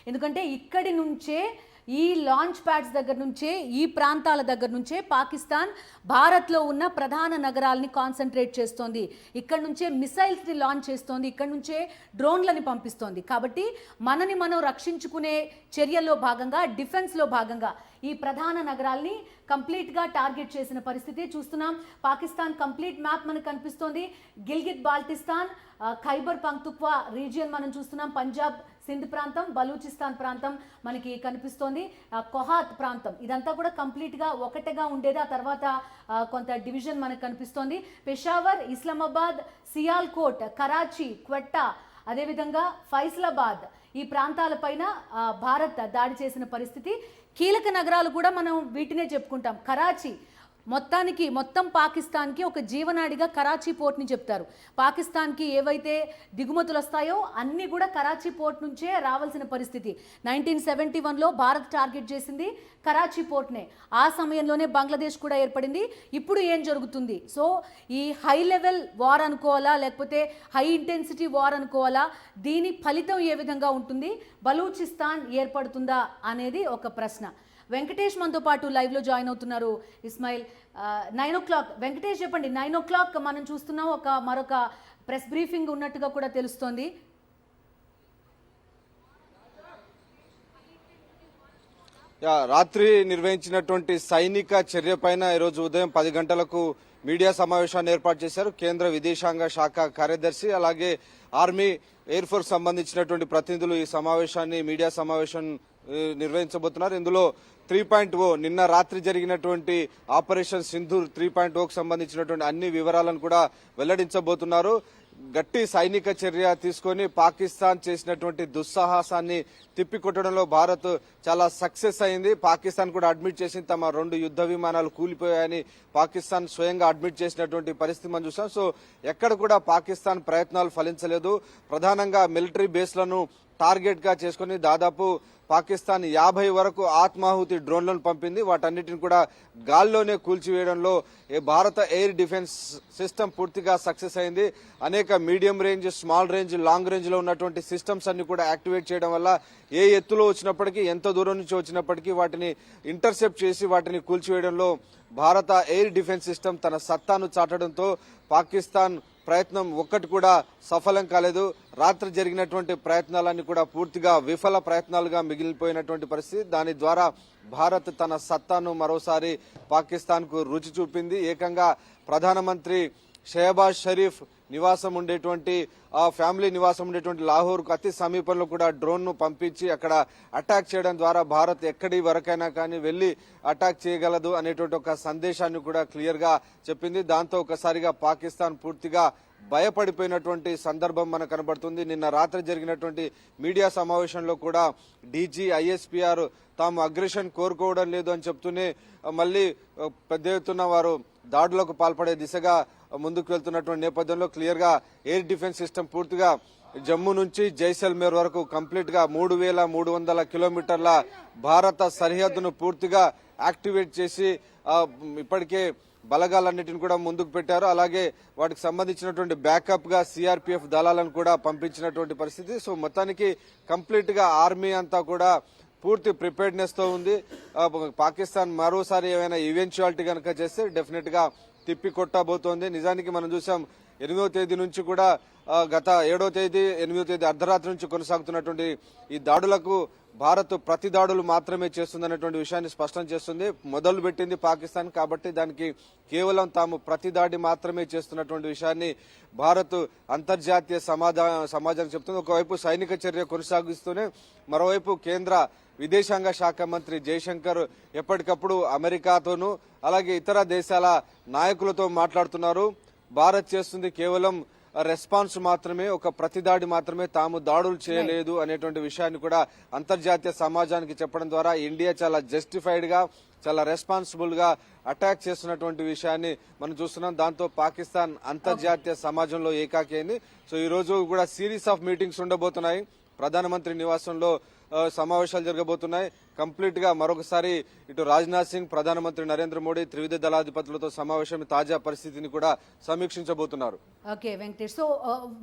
ఎందుకంటే ఇక్కడి నుంచే ఈ లాంచ్ ప్యాడ్స్ దగ్గర నుంచే ఈ ప్రాంతాల దగ్గర నుంచే పాకిస్తాన్ భారత్లో ఉన్న ప్రధాన నగరాలని కాన్సన్ట్రేట్ చేస్తోంది. ఇక్కడ నుంచే మిసైల్స్ని లాంచ్ చేస్తోంది, ఇక్కడ నుంచే డ్రోన్లని పంపిస్తోంది. కాబట్టి మనని మనం రక్షించుకునే చర్యల్లో భాగంగా, డిఫెన్స్లో భాగంగా ఈ ప్రధాన నగరాల్ని కంప్లీట్గా టార్గెట్ చేసిన పరిస్థితి చూస్తున్నాం. పాకిస్తాన్ కంప్లీట్ మ్యాప్ మనకు కనిపిస్తోంది. గిల్గిట్ బాల్టిస్తాన్, ఖైబర్ పఖ్తూన్ఖ్వా రీజియన్ మనం చూస్తున్నాం. పంజాబ్, సింధ్ ప్రాంతం, బలూచిస్తాన్ ప్రాంతం మనకి కనిపిస్తోంది. కొహాత్ ప్రాంతం ఇదంతా కూడా కంప్లీట్గా ఒకటిగా ఉండేది. ఆ తర్వాత కొంత డివిజన్ మనకు కనిపిస్తోంది. పెషావర్, ఇస్లామాబాద్, సియాల్కోట్, కరాచీ, క్వెట్టా, అదేవిధంగా ఫైసలాబాద్ ఈ ప్రాంతాలపైన భారత్ దాడి చేసిన పరిస్థితి. కీలక నగరాలు కూడా మనం వీటినే చెప్పుకుంటాం. కరాచీ మొత్తం పాకిస్తాన్కి ఒక జీవనాడిగా కరాచీ పోర్ట్ని చెప్తారు. పాకిస్తాన్కి ఏవైతే దిగుమతులు వస్తాయో అన్నీ కూడా కరాచీ పోర్ట్ నుంచే రావాల్సిన పరిస్థితి. 1971లో భారత్ టార్గెట్ చేసింది కరాచీ పోర్ట్నే. ఆ సమయంలోనే బంగ్లాదేశ్ కూడా ఏర్పడింది. ఇప్పుడు ఏం జరుగుతుంది? సో ఈ హై లెవెల్ వార్ అనుకోవాలా, లేకపోతే హై ఇంటెన్సిటీ వార్ అనుకోవాలా? దీని ఫలితం ఏ విధంగా ఉంటుంది? బలూచిస్తాన్ ఏర్పడుతుందా అనేది ఒక ప్రశ్న. వెంకటేష్ మనతో పాటు లైవ్లో జాయిన్ అవుతున్నారు. ఇస్మాయిల్, 9 o'clock వెంకటేష్ చెప్పండి. 9 o'clock మనం చూస్తున్నాం, మరొక ప్రెస్ బ్రీఫింగ్ ఉన్నట్టుగా కూడా తెలుస్తోంది. రాత్రి నిర్వహించినటువంటి సైనిక చర్య పైన ఈరోజు ఉదయం 10 గంటలకు మీడియా సమావేశాన్ని ఏర్పాటు చేశారు. కేంద్ర విదేశాంగ శాఖ కార్యదర్శి, అలాగే ఆర్మీ, ఎయిర్ ఫోర్స్ సంబంధించినటువంటి ప్రతినిధులు ఈ సమావేశాన్ని, మీడియా సమావేశం నిర్వహించబోతున్నారు. ఇందులో 3.0 నిన్న రాత్రి జరిగినటువంటి ఆపరేషన్ సింధూర్ 3.0కు సంబంధించినటువంటి అన్ని వివరాలను కూడా వెల్లడించబోతున్నారు. గట్టి సైనిక చర్య తీసుకొని పాకిస్తాన్ చేసినటువంటి దుస్సాహసాన్ని తిప్పికొట్టడంలో భారత్ చాలా సక్సెస్ అయింది. పాకిస్తాన్ కూడా అడ్మిట్ చేసింది, తమ 2 యుద్ధ విమానాలు కూలిపోయాయని పాకిస్తాన్ స్వయంగా అడ్మిట్ చేసినటువంటి పరిస్థితి మనం చూసాం. సో ఎక్కడ కూడా పాకిస్తాన్ ప్రయత్నాలు ఫలించలేదు. ప్రధానంగా మిలిటరీ బేస్లను టార్గెట్ గా చేసుకుని దాదాపు పాకిస్తాన్ 50 వరకు ఆత్మాహుతి డ్రోన్లను పంపింది. వాటన్నిటిని కూడా గాల్లోనే కూల్చివేయడంలో భారత ఎయిర్ డిఫెన్స్ సిస్టమ్ పూర్తిగా సక్సెస్ అయింది. అనేక medium range, small range, long range లో ఉన్నటువంటి సిస్టమ్స్ అన్ని కూడా యాక్టివేట్ చేయడం వల్ల ఏ ఎత్తులో వచ్చినప్పటికీ, ఎంత దూరం నుంచి వచ్చినప్పటికీ వాటిని ఇంటర్సెప్ట్ చేసి వాటిని కూల్చివేయడంలో భారత ఎయిర్ డిఫెన్స్ సిస్టమ్ తన సత్తాను చాటడంతో పాకిస్తాన్ ప్రయత్నం ఒక్కటి కూడా సఫలం కాలేదు. రాత్రి జరిగినటువంటి ప్రయత్నాలన్నీ కూడా పూర్తిగా విఫల ప్రయత్నాలుగా మిగిలిపోయినటువంటి పరిస్థితి. దాని ద్వారా భారత్ తన సత్తాను మరోసారి పాకిస్తాన్ కు రుచి చూపింది. ఏకంగా ప్రధానమంత్రి షెహబాజ్ షరీఫ్ నివాసం ఉండేటువంటి, ఆ ఫ్యామిలీ నివాసం ఉండేటువంటి లాహోర్ కు అతి సమీపంలో కూడా డ్రోన్ ను పంపించి అక్కడ అటాక్ చేయడం ద్వారా భారత్ ఎక్కడి వరకైనా కానీ వెళ్లి అటాక్ చేయగలదు అనేటువంటి ఒక సందేశాన్ని కూడా క్లియర్ గా చెప్పింది. దాంతో ఒకసారిగా పాకిస్తాన్ పూర్తిగా భయపడిపోయినటువంటి సందర్భం మనకు కనబడుతుంది. నిన్న రాత్రి జరిగినటువంటి మీడియా సమావేశంలో కూడా డీజీ, ఐఎస్పీఆర్ తాము అగ్రెషన్ కోరుకోవడం లేదు అని చెప్తూనే మళ్లీ పెద్ద ఎత్తున వారు దాడులకు పాల్పడే దిశగా ముందుకు వెళ్తున్నటువంటి నేపథ్యంలో క్లియర్ గా ఎయిర్ డిఫెన్స్ సిస్టమ్ పూర్తిగా జమ్మూ నుంచి జైసల్మేర్ వరకు కంప్లీట్ గా 3300 కిలోమీటర్ల భారత సరిహద్దును పూర్తిగా యాక్టివేట్ చేసి ఇప్పటికే బలగాలన్నిటిని కూడా ముందుకు పెట్టారు. అలాగే వాటికి సంబంధించినటువంటి బ్యాకప్ గా సిఆర్పీఎఫ్ దళాలను కూడా పంపించినటువంటి పరిస్థితి. సో మొత్తానికి కంప్లీట్ గా ఆర్మీ అంతా కూడా పూర్తి ప్రిపేర్డ్నెస్ తో ఉంది. పాకిస్తాన్ మరోసారి ఏమైనా ఈవెన్చువాలిటీ కనుక చేస్తే డెఫినెట్ గా తిప్పి కొట్టబోతోంది. నిజానికి మనం చూసాం 8వ తేదీ నుంచి కూడా గత 7వ తేదీ, 8వ తేదీ అర్ధరాత్రి నుంచి కొనసాగుతున్నటువంటి ఈ దాడులకు భారత్ ప్రతి దాడులు మాత్రమే చేస్తుందనేటువంటి విషయాన్ని స్పష్టం చేస్తుంది. మొదలు పెట్టింది పాకిస్తాన్ కాబట్టి దానికి కేవలం తాము ప్రతి దాడి మాత్రమే చేస్తున్నటువంటి విషయాన్ని భారత్ అంతర్జాతీయ సమాజానికి చెప్తుంది. ఒకవైపు సైనిక చర్య కొనసాగిస్తూనే మరోవైపు కేంద్ర విదేశాంగ శాఖ మంత్రి జయశంకర్ ఎప్పటికప్పుడు అమెరికాతోనూ అలాగే ఇతర దేశాల నాయకులతో మాట్లాడుతున్నారు. భారత్ చేస్తుంది కేవలం రెస్పాన్స్ మాత్రమే, ఒక ప్రతిదాడి మాత్రమే, తాము దాడులు చేయలేదు అనేటువంటి విషయాన్ని కూడా అంతర్జాతీయ సమాజానికి చెప్పడం ద్వారా ఇండియా చాలా జస్టిఫైడ్ గా, చాలా రెస్పాన్సిబుల్ గా అటాక్ చేస్తున్నటువంటి విషయాన్ని మనం చూస్తున్నాం. దాంతో పాకిస్తాన్ అంతర్జాతీయ సమాజంలో ఏకాకి అయింది. సో ఈ రోజు కూడా సిరీస్ ఆఫ్ మీటింగ్స్ ఉండబోతున్నాయి. ప్రధానమంత్రి నివాసంలో సమావేశాలు జరగబోతున్నాయి. కంప్లీట్ గా మరొకసారి ఇటు రాజ్నాథ్ సింగ్, ప్రధానమంత్రి నరేంద్ర మోడీ, త్రివిధ దళాధిపతులతో సమావేశం తాజా పరిస్థితిని కూడా సమీక్షించబోతున్నారు. ఓకే వెంకటేష్. సో